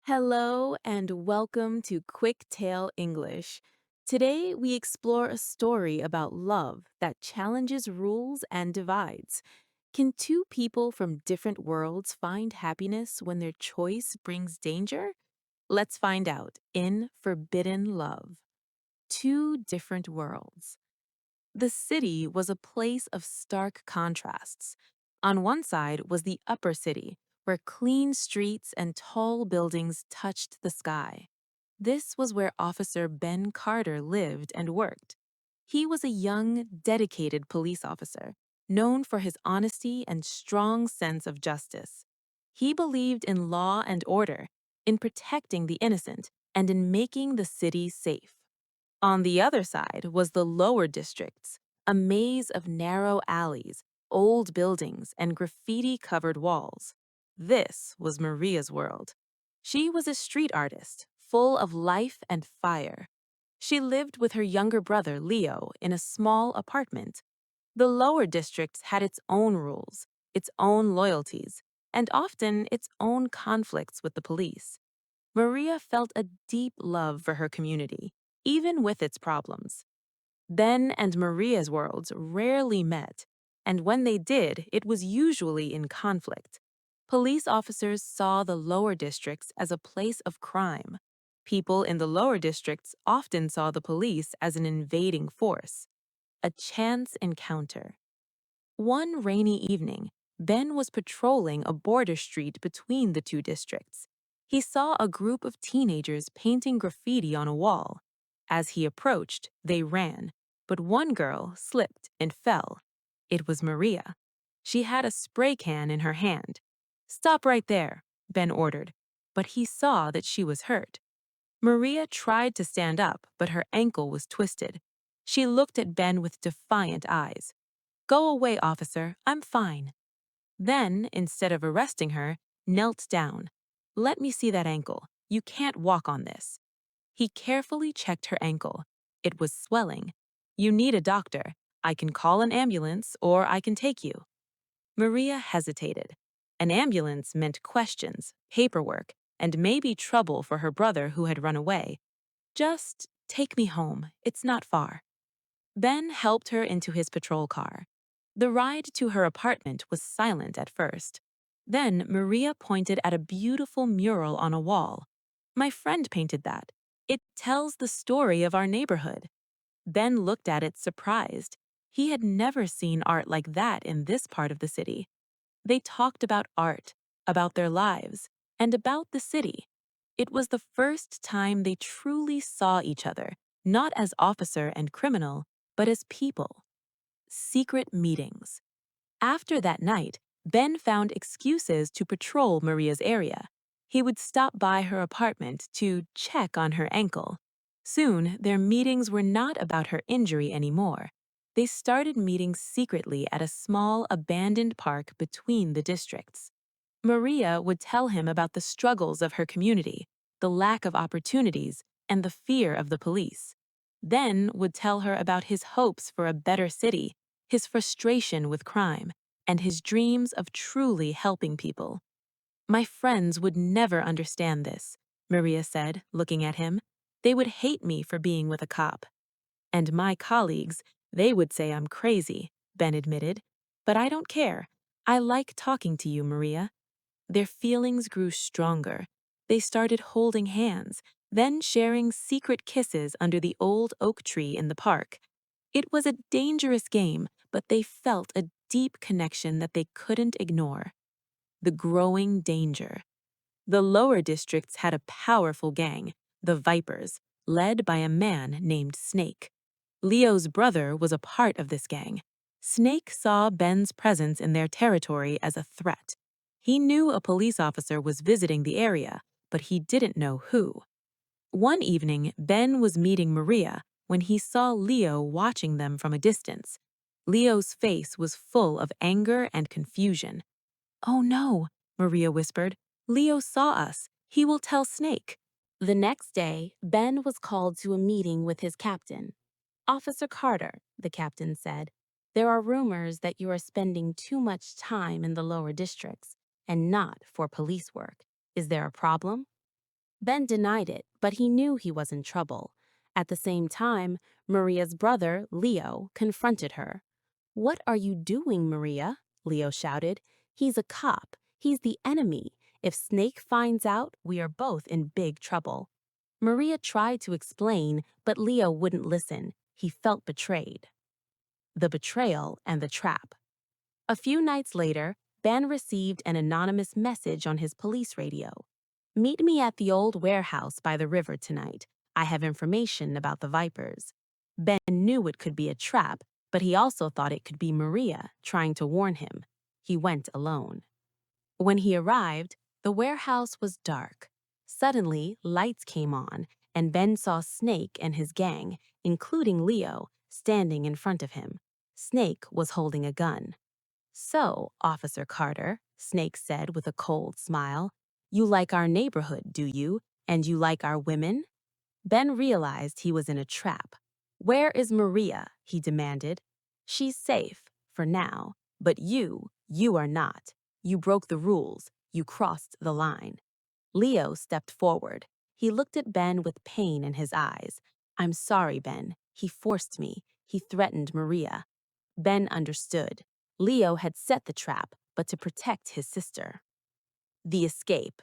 Hello and welcome to QuickTale English. Today we explore a story about love that challenges rules and divides. Can two people from different worlds find happiness when their choice brings danger? Let's find out in Forbidden Love. Two different worlds. The city was a place of stark contrasts. On one side was the upper city, where clean streets and tall buildings touched the sky. This was where Officer Ben Carter lived and worked. He was a young, dedicated police officer, known for his honesty and strong sense of justice. He believed in law and order, in protecting the innocent, and in making the city safe. On the other side was the lower districts, a maze of narrow alleys, old buildings, and graffiti-covered walls. This was Maria's world. She was a street artist, full of life and fire. She lived with her younger brother, Leo, in a small apartment. The lower districts had its own rules, its own loyalties, and often its own conflicts with the police. Maria felt a deep love for her community, even with its problems. Ben and Maria's worlds rarely met, and when they did, it was usually in conflict. Police officers saw the lower districts as a place of crime. People in the lower districts often saw the police as an invading force, a chance encounter. One rainy evening, Ben was patrolling a border street between the two districts. He saw a group of teenagers painting graffiti on a wall. As he approached, they ran, but one girl slipped and fell. It was Maria. She had a spray can in her hand. "Stop right there," Ben ordered, but he saw that she was hurt. Maria tried to stand up, but her ankle was twisted. She looked at Ben with defiant eyes. "Go away, officer, I'm fine." Then, instead of arresting her, knelt down. "Let me see that ankle. You can't walk on this." He carefully checked her ankle. It was swelling. "You need a doctor. I can call an ambulance or I can take you." Maria hesitated. An ambulance meant questions, paperwork, and maybe trouble for her brother who had run away. "Just take me home. It's not far." Ben helped her into his patrol car. The ride to her apartment was silent at first. Then Maria pointed at a beautiful mural on a wall. "My friend painted that. It tells the story of our neighborhood." Ben looked at it surprised. He had never seen art like that in this part of the city. They talked about art, about their lives, and about the city. It was the first time they truly saw each other, not as officer and criminal, but as people. Secret meetings. After that night, Ben found excuses to patrol Maria's area. He would stop by her apartment to check on her ankle. Soon, their meetings were not about her injury anymore. They started meeting secretly at a small, abandoned park between the districts. Maria would tell him about the struggles of her community, the lack of opportunities, and the fear of the police. Ben would tell her about his hopes for a better city, his frustration with crime, and his dreams of truly helping people. "My friends would never understand this," Maria said, looking at him. "They would hate me for being with a cop." "And my colleagues, they would say I'm crazy," Ben admitted. "But I don't care. I like talking to you, Maria." Their feelings grew stronger. They started holding hands, then sharing secret kisses under the old oak tree in the park. It was a dangerous game, but they felt a deep connection that they couldn't ignore. The growing danger. The lower districts had a powerful gang, the Vipers, led by a man named Snake. Leo's brother was a part of this gang. Snake saw Ben's presence in their territory as a threat. He knew a police officer was visiting the area, but he didn't know who. One evening, Ben was meeting Maria when he saw Leo watching them from a distance. Leo's face was full of anger and confusion. "Oh no," Maria whispered. "Leo saw us. He will tell Snake." The next day, Ben was called to a meeting with his captain. "Officer Carter," the captain said, "there are rumors that you are spending too much time in the lower districts and not for police work. Is there a problem?" Ben denied it, but he knew he was in trouble. At the same time, Maria's brother, Leo, confronted her. "What are you doing, Maria?" Leo shouted. "He's a cop. He's the enemy. If Snake finds out, we are both in big trouble." Maria tried to explain, but Leo wouldn't listen. He felt betrayed. The betrayal and the trap. A few nights later, Ben received an anonymous message on his police radio. "Meet me at the old warehouse by the river tonight. I have information about the Vipers." Ben knew it could be a trap, but he also thought it could be Maria trying to warn him. He went alone. When he arrived, the warehouse was dark. Suddenly, lights came on, and Ben saw Snake and his gang, including Leo, standing in front of him. Snake was holding a gun. "So, Officer Carter," Snake said with a cold smile, "you like our neighborhood, do you? And you like our women?" Ben realized he was in a trap. "Where is Maria?" he demanded. "She's safe, for now. But you are not. You broke the rules. You crossed the line." Leo stepped forward. He looked at Ben with pain in his eyes. "I'm sorry, Ben. He forced me. He threatened Maria." Ben understood. Leo had set the trap, but to protect his sister. The escape.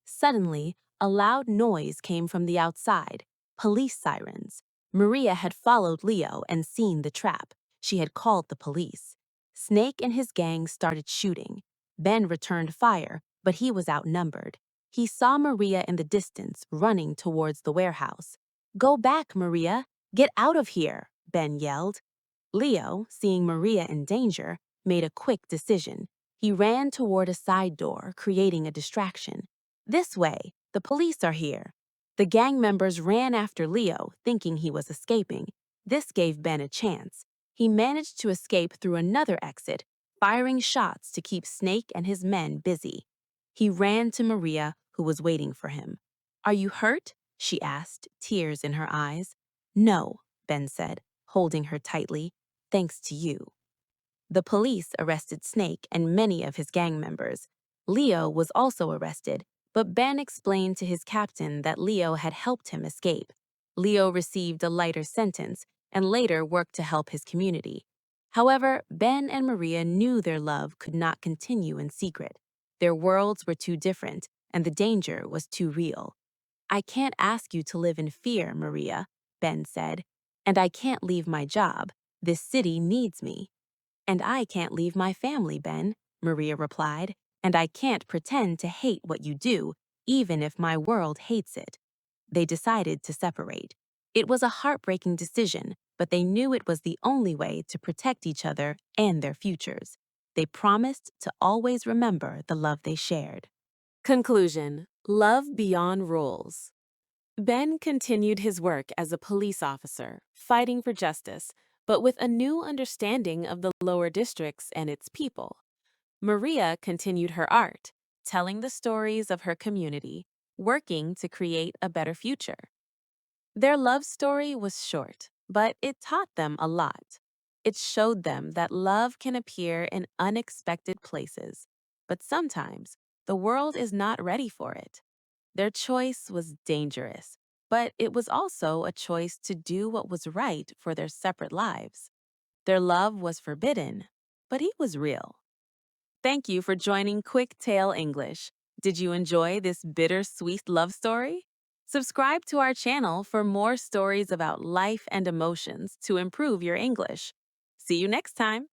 Suddenly, a loud noise came from the outside. Police sirens. Maria had followed Leo and seen the trap. She had called the police. Snake and his gang started shooting. Ben returned fire, but he was outnumbered. He saw Maria in the distance, running towards the warehouse. "Go back, Maria! Get out of here!" Ben yelled. Leo, seeing Maria in danger, made a quick decision. He ran toward a side door, creating a distraction. "This way! The police are here!" The gang members ran after Leo, thinking he was escaping. This gave Ben a chance. He managed to escape through another exit, firing shots to keep Snake and his men busy. He ran to Maria, who was waiting for him. "Are you hurt?" she asked, tears in her eyes. "No," Ben said, holding her tightly. "Thanks to you." The police arrested Snake and many of his gang members. Leo was also arrested, but Ben explained to his captain that Leo had helped him escape. Leo received a lighter sentence and later worked to help his community. However, Ben and Maria knew their love could not continue in secret. Their worlds were too different, and the danger was too real. "I can't ask you to live in fear, Maria," Ben said, "and I can't leave my job. This city needs me." "And I can't leave my family, Ben," Maria replied, "and I can't pretend to hate what you do, even if my world hates it." They decided to separate. It was a heartbreaking decision, but they knew it was the only way to protect each other and their futures. They promised to always remember the love they shared. Conclusion: Love beyond rules. Ben continued his work as a police officer, fighting for justice, but with a new understanding of the lower districts and its people. Maria continued her art, telling the stories of her community, working to create a better future. Their love story was short, but it taught them a lot. It showed them that love can appear in unexpected places, but sometimes the world is not ready for it. Their choice was dangerous, but it was also a choice to do what was right for their separate lives. Their love was forbidden, but it was real. Thank you for joining QuickTale English. Did you enjoy this bittersweet love story? Subscribe to our channel for more stories about life and emotions to improve your English. See you next time.